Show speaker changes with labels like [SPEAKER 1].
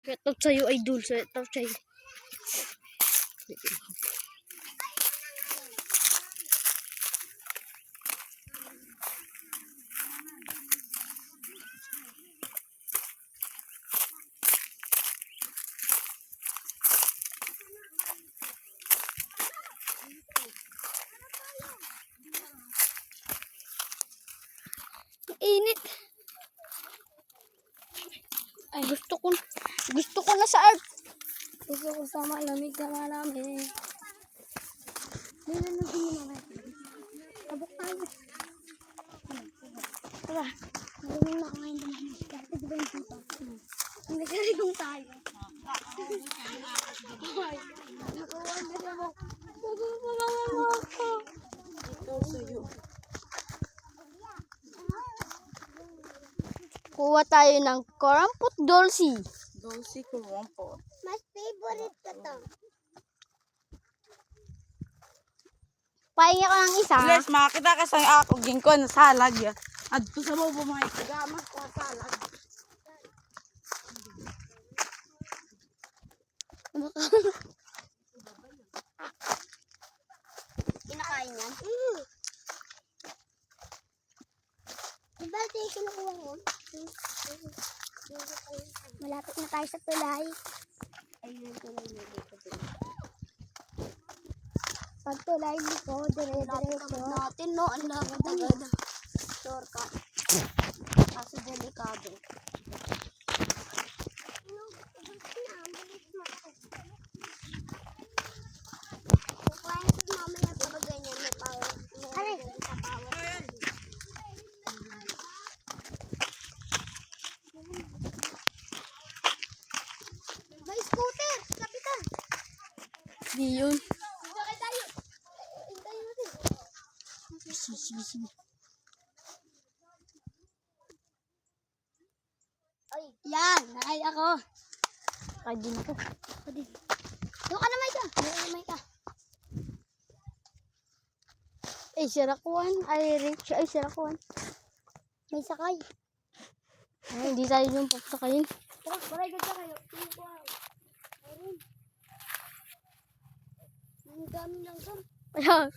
[SPEAKER 1] Shout out sa'yo, idol. Shout out sa'yo. Init. Ay, gusto ko na sa art. Gusto ko sa malamig na malamig. Tingnan mo din naman. Tabok tayo. Tara. Malamig na kumain naman. Dati diba yung dito? Hindi ka rin kung tayo. Ay, nakuha na siya mo. Ito sa'yo. Kuha tayo ng karampot dolsi.
[SPEAKER 2] Dolsi karampot.
[SPEAKER 3] Mas favorite ko to.
[SPEAKER 1] Pahinga ko ng isa.
[SPEAKER 2] Bless, makakita ka sa ako. Gingko na salag ya. At sa mo bumay. Gamas ko salag.
[SPEAKER 3] Kinakain yan? Diba ito yung kinukuha mo? Malapit na tayo sa tulay. Ayun, tulay na dito. Pag tulay dito, dire-diretso.
[SPEAKER 1] Natin, no? Ang lagad.
[SPEAKER 3] Shortcut. Kaso delikado. Kukuhain ko mamaya pag ganyan may power. Ay! May scooter! Kapitan!
[SPEAKER 1] Di yun.
[SPEAKER 3] Sakay tayo! Hintayin natin.
[SPEAKER 1] Sige.
[SPEAKER 3] Ay!
[SPEAKER 1] Yan, nakay ako. Nakay din ako.
[SPEAKER 3] Doon ka na, Maika! Doon ka na, Maika!
[SPEAKER 1] Ay, sirakuan. Ay, rich. Ay, sirakuan.
[SPEAKER 3] May sakay.
[SPEAKER 1] Ay, hindi tayo yung pagsakayin.
[SPEAKER 3] Tara, maray ganda kayo. Ayun. Ang dami lang doon.
[SPEAKER 1] Ayan.